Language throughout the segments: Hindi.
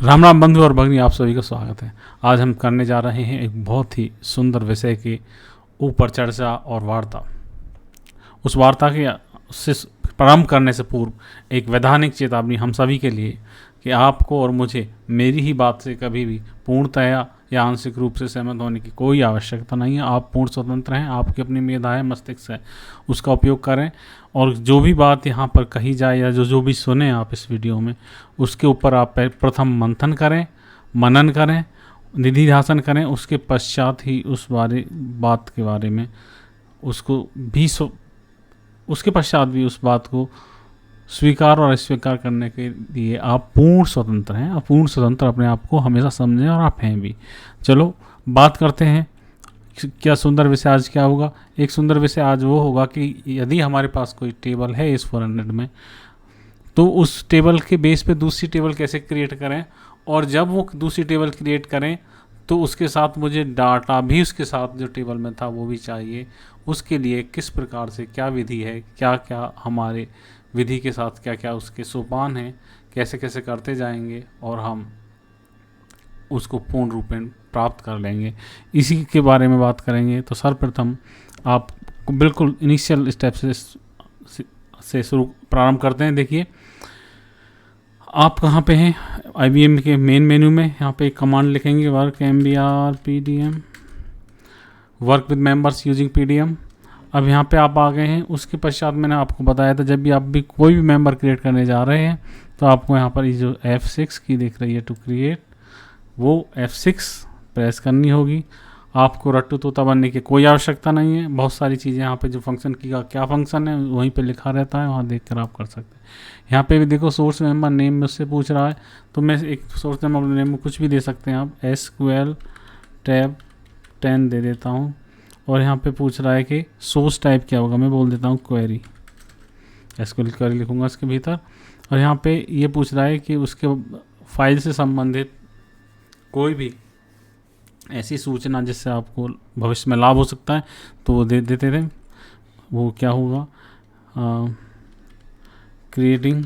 राम राम बंधु और भगिनी, आप सभी का स्वागत है। आज हम करने जा रहे हैं एक बहुत ही सुंदर विषय के ऊपर चर्चा और वार्ता। उस वार्ता के से प्रारंभ करने से पूर्व एक वैधानिक चेतावनी हम सभी के लिए कि आपको और मुझे मेरी ही बात से कभी भी पूर्णतया या आंशिक रूप से सहमत होने की कोई आवश्यकता नहीं है। आप पूर्ण स्वतंत्र हैं, आपकी अपनी मेधा है, मस्तिष्क है, उसका उपयोग करें और जो भी बात यहाँ पर कही जाए या जो भी सुने आप इस वीडियो में, उसके ऊपर आप प्रथम मंथन करें, मनन करें, निधि ध्यासन करें। उसके पश्चात ही उस बात के बारे में उसके पश्चात भी उस बात को स्वीकार और अस्वीकार करने के लिए आप पूर्ण स्वतंत्र हैं। आप पूर्ण स्वतंत्र अपने आप को हमेशा समझें और आप हैं भी। चलो बात करते हैं, क्या सुंदर विषय आज क्या होगा। एक सुंदर विषय आज वो होगा कि यदि हमारे पास कोई टेबल है इस 400 में, तो उस टेबल के बेस पे दूसरी टेबल कैसे क्रिएट करें, और जब वो दूसरी टेबल क्रिएट करें तो उसके साथ मुझे डाटा भी उसके साथ जो टेबल में था वो भी चाहिए। उसके लिए किस प्रकार से क्या विधि है, क्या क्या हमारे विधि के साथ क्या क्या उसके सोपान हैं, कैसे कैसे करते जाएंगे और हम उसको पूर्ण रूपेण प्राप्त कर लेंगे, इसी के बारे में बात करेंगे। तो सर्वप्रथम आप बिल्कुल इनिशियल स्टेप से शुरू प्रारंभ करते हैं। देखिए आप कहाँ पे हैं, IBM के मेन मेन्यू में यहाँ पे एक कमांड लिखेंगे, work MBR PDM, work with members using PDM। अब यहाँ पे आप आ गए हैं। उसके पश्चात मैंने आपको बताया था जब भी आप भी कोई भी मेंबर क्रिएट करने जा रहे हैं तो आपको यहाँ पर ये जो F6 की दिख रही है टू क्रिएट, वो F6 प्रेस करनी होगी। आपको रट्टू तोता बनने की कोई आवश्यकता नहीं है। बहुत सारी चीज़ें यहाँ पे जो फंक्शन की का क्या फंक्शन है वहीं पे लिखा रहता है, वहाँ देख कर आप कर सकते हैं। यहाँ पे भी देखो सोर्स मेंबर नेम मुझसे पूछ रहा है, तो मैं एक सोर्स मेंबर नेम में कुछ भी दे सकते हैं आप। SQL टैब 10 दे देता हूँ और यहाँ पे पूछ रहा है कि सोर्स टाइप क्या होगा, मैं बोल देता हूँ क्वेरी, SQL क्वेरी लिखूँगा इसके भीतर। और यहाँ पे ये पूछ रहा है कि उसके फाइल से संबंधित कोई भी ऐसी सूचना जिससे आपको भविष्य में लाभ हो सकता है तो वो दे देते थे। वो क्या होगा, creating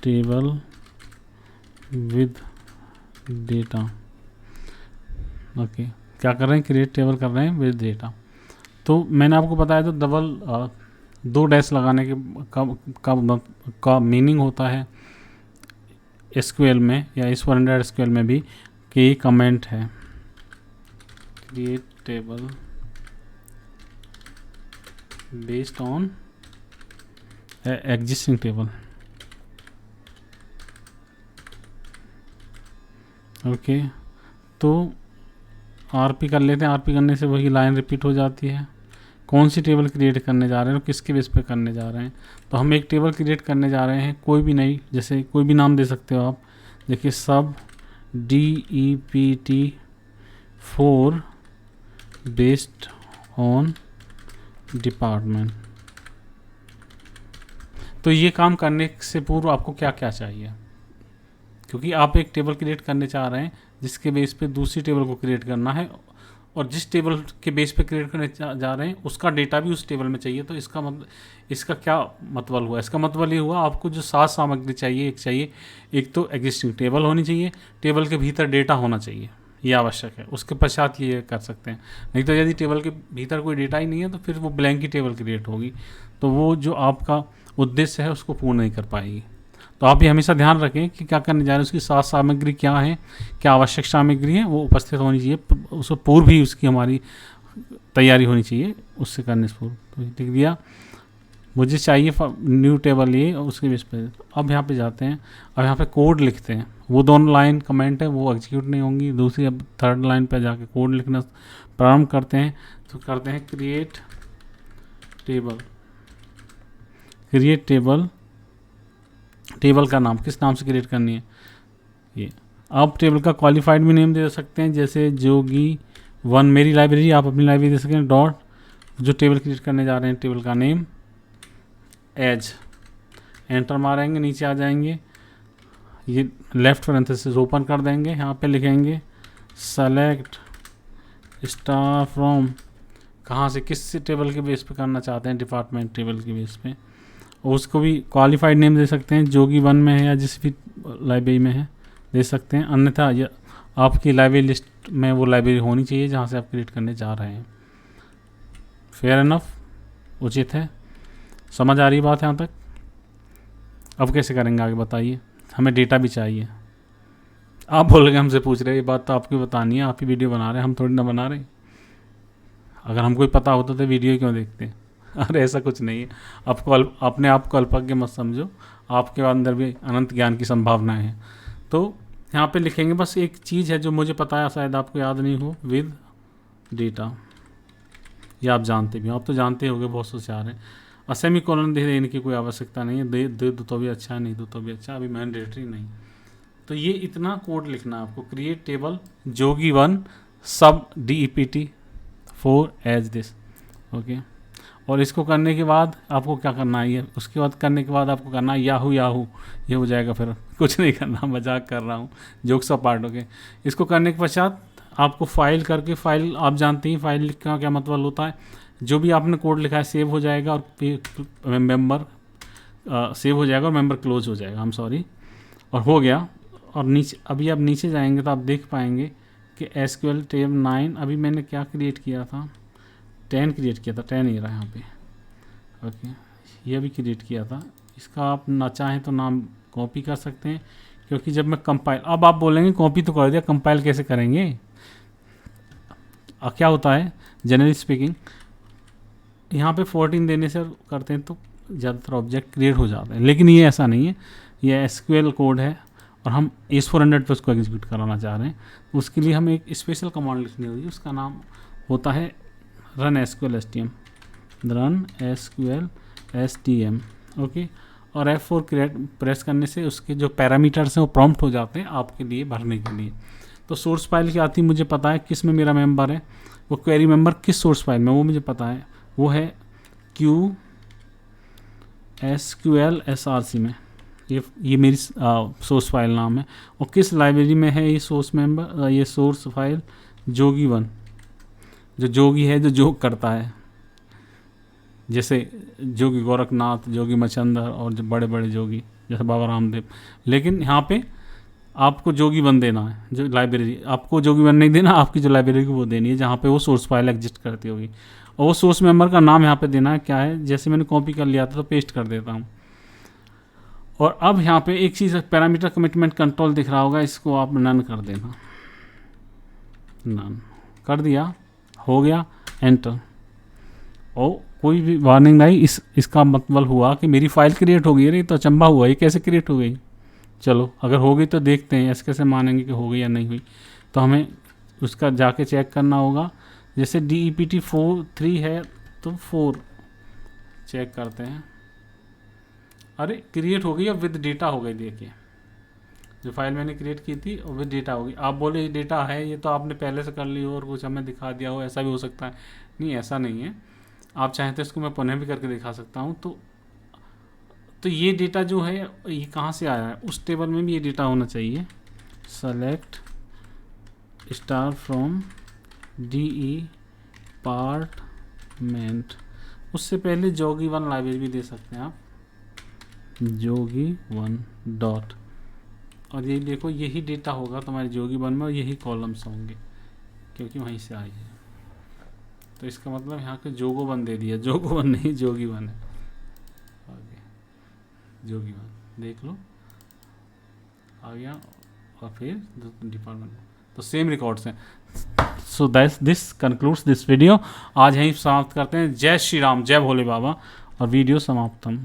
table with data. Okay, क्या कर रहे हैं, क्रिएट टेबल कर रहे हैं विद डेटा। तो मैंने आपको बताया तो डबल 2 डैश लगाने के का मीनिंग होता है SQL में या इस 400 SQL में भी कि कमेंट है create table based on existing table. Okay, तो RP कर लेते हैं। RP करने से वही लाइन रिपीट हो जाती है। कौन सी टेबल क्रिएट करने जा रहे हैं और किसके बेस पे करने जा रहे हैं। तो हम एक टेबल क्रिएट करने जा रहे हैं, कोई भी नहीं, जैसे कोई भी नाम दे सकते हो आप। देखिए सब DEPT 4 बेस्ड ऑन डिपार्टमेंट। तो ये काम करने से पूर्व आपको क्या क्या चाहिए, क्योंकि आप एक टेबल क्रिएट करने चाह रहे हैं जिसके बेस पे दूसरी टेबल को क्रिएट करना है, और जिस टेबल के बेस पे क्रिएट करने जा रहे हैं उसका डेटा भी उस टेबल में चाहिए। तो इसका क्या मतलब हुआ, इसका मतलब ये हुआ आपको जो 7 सामग्री चाहिए, एक तो एग्जिस्टिंग टेबल होनी चाहिए, टेबल के भीतर डेटा होना चाहिए, ये आवश्यक है। उसके पश्चात ये कर सकते हैं। नहीं तो यदि टेबल के भीतर कोई डेटा ही नहीं है तो फिर वो ब्लैंक की टेबल क्रिएट होगी, तो वो जो आपका उद्देश्य है उसको पूर्ण नहीं कर पाएगी। तो आप ये हमेशा ध्यान रखें कि क्या करने जा रहे हैं, उसकी 7 सामग्री क्या है, क्या आवश्यक सामग्री है, वो उपस्थित होनी चाहिए। उससे पूर्व भी उसकी हमारी तैयारी होनी चाहिए उससे करने से पूर्व। तो लिख दिया मुझे चाहिए न्यू टेबल ये, और उसके बेस पे अब यहाँ पे जाते हैं। अब यहाँ पे कोड लिखते हैं। वो 2 लाइन कमेंट है वो एग्जीक्यूट नहीं होंगी। दूसरी अब 3rd लाइन पे जाके कोड लिखना प्रारंभ करते हैं। तो करते हैं क्रिएट टेबल टेबल का नाम किस नाम से क्रिएट करनी है ये। आप टेबल का क्वालिफाइड भी नेम दे सकते हैं, जैसे जोगी 1 मेरी लाइब्रेरी, आप अपनी लाइब्रेरी दे सकते हैं। डॉट जो टेबल क्रिएट करने जा रहे हैं टेबल का नेम एज, एंटर मारेंगे, नीचे आ जाएंगे, ये लेफ्ट पैरेंथेसिस ओपन कर देंगे। यहाँ पे लिखेंगे सेलेक्ट स्टार फ्रॉम, कहाँ से किस टेबल के बेस पे करना चाहते हैं, डिपार्टमेंट टेबल के बेस पे। और उसको भी क्वालिफाइड नेम दे सकते हैं, जोगी 1 में है या जिस भी लाइब्रेरी में है दे सकते हैं, अन्यथा आपकी लाइब्रेरी लिस्ट में वो लाइब्रेरी होनी चाहिए जहाँ से आप क्रिएट करने जा रहे हैं। फेयर इनफ, उचित है। समझ आ रही बात यहाँ तक? अब कैसे करेंगे आगे बताइए, हमें डेटा भी चाहिए। आप बोल रहे हमसे पूछ रहे, ये बात तो आपको बतानी है, आप ही वीडियो बना रहे हैं, हम थोड़ी ना बना रहे। अगर हमको पता होता तो वीडियो क्यों देखते? अरे ऐसा कुछ नहीं है। आपको अपने आप को अल्पज्ञ मत समझो, आपके अंदर भी अनंत ज्ञान की संभावनाएं हैं। तो यहाँ पे लिखेंगे बस एक चीज़ है जो मुझे पता है, शायद आपको याद नहीं हो, विद डेटा। ये आप जानते भी, आप तो जानते होंगे, बहुत होशियार हैं। और सेमीकोलन देने की कोई आवश्यकता नहीं है, दे दो तो भी अच्छा, नहीं दो तो भी अच्छा, अभी मैंडेटरी नहीं। तो ये इतना कोड लिखना है आपको, क्रिएट टेबल जोगी1 सब DEPT 4 एज दिस, ओके। और इसको करने के बाद आपको क्या करना है, ये उसके बाद करने के बाद आपको करना है याहू ये हो जाएगा, फिर कुछ नहीं करना, मजाक कर रहा हूँ, जोक्स का पार्ट, ओके। इसको करने के पश्चात आपको फाइल करके, फाइल आप जानते हैं फाइल लिखने का क्या मतलब होता है, जो भी आपने कोड लिखा है सेव हो जाएगा और मेंबर सेव हो जाएगा और मेंबर क्लोज हो जाएगा, और हो गया। और नीचे अभी आप नीचे जाएंगे तो आप देख पाएंगे कि SQL टेब 9 अभी मैंने क्या क्रिएट किया था, 10 क्रिएट किया था, 10 ही रहा यहाँ पे, ओके। ये भी क्रिएट किया था, इसका आप ना चाहें तो नाम कॉपी कर सकते हैं, क्योंकि जब मैं कंपाइल, अब आप बोलेंगे कॉपी तो कर दिया, कंपाइल कैसे करेंगे? क्या होता है जनरली स्पीकिंग, यहाँ पे 14 देने से करते हैं तो ज़्यादातर ऑब्जेक्ट क्रिएट हो जाते हैं, लेकिन ये ऐसा नहीं है, ये SQL कोड है और हम AS400 पे उसको एग्जीक्यूट कराना चाह रहे हैं। तो उसके लिए हमें एक स्पेशल कमांड लिखनी होगी, उसका नाम होता है रन SQL STM, ओके। और F4 प्रेस करने से उसके जो पैरामीटर्स हैं वो प्रॉम्प्ट हो जाते हैं आपके लिए भरने के लिए। तो सोर्स फाइल की आती, मुझे पता है किस में मेरा मेंबर है, वो क्वेरी मेंबर किस सोर्स फाइल में, वो मुझे पता है, वो है SQL SRC में, ये मेरी सोर्स फाइल नाम है। और किस लाइब्रेरी में है ये सोर्स फाइल, जोगी1, जो जोगी है, जो जोग करता है, जैसे जोगी गोरखनाथ, जोगी मचंदर और जो बड़े बड़े जोगी जैसे बाबा रामदेव। लेकिन यहाँ पे आपको जोगी1 देना है, जो लाइब्रेरी, आपको जोगी1 नहीं देना, आपकी जो लाइब्रेरी को वो देनी है जहाँ पे वो सोर्स फाइल एग्जिस्ट करती होगी। और वो सोर्स मेंबर का नाम यहाँ पे देना है, क्या है, जैसे मैंने कॉपी कर लिया था तो पेस्ट कर देता हूँ। और अब यहाँ पे एक चीज़, पैरामीटर कमिटमेंट कंट्रोल दिख रहा होगा, इसको आप नन कर देना, नन कर दिया, हो गया, एंटर। और कोई भी वार्निंग नहीं, इसका मतलब हुआ कि मेरी फाइल क्रिएट हो गई। अरे तो अचंभा हुआ, ये कैसे क्रिएट हो गई? चलो अगर हो गई तो देखते हैं, ऐसे कैसे मानेंगे कि हो गई या नहीं हुई। तो हमें उसका जाके चेक करना होगा, जैसे DEPT 4.3 है तो 4 चेक करते हैं, अरे क्रिएट हो गई, अब विद डेटा हो गई। देखिए जो फाइल मैंने क्रिएट की थी और विद डेटा हो गई। आप बोले डेटा है, ये तो आपने पहले से कर ली हो और कुछ हमें दिखा दिया हो, ऐसा भी हो सकता है। नहीं, ऐसा नहीं है, आप चाहें तो इसको मैं पुनः भी करके दिखा सकता हूँ। तो ये डेटा जो है ये कहाँ से आया है, उस टेबल में भी ये डेटा होना चाहिए। सेलेक्ट स्टार फ्रॉम डिपार्टमेंट, उससे पहले जोगी1 लाइब्रेरी भी दे सकते हैं आप, जोगी1 डॉट, और ये देखो यही डेटा होगा तुम्हारे जोगी1 में और यही कॉलम्स होंगे क्योंकि वहीं से आई है। तो इसका मतलब यहाँ के जोगो1 दे दिया, जोगो1 नहीं जोगी1 है, ओके, जोगी1 देख लो आ गया। और फिर डिपार्टमेंट, तो सेम रिकॉर्ड्स हैं। So this concludes this video. आज यहीं समाप्त करते हैं। जय श्री राम, जय भोले बाबा, और वीडियो समाप्तम।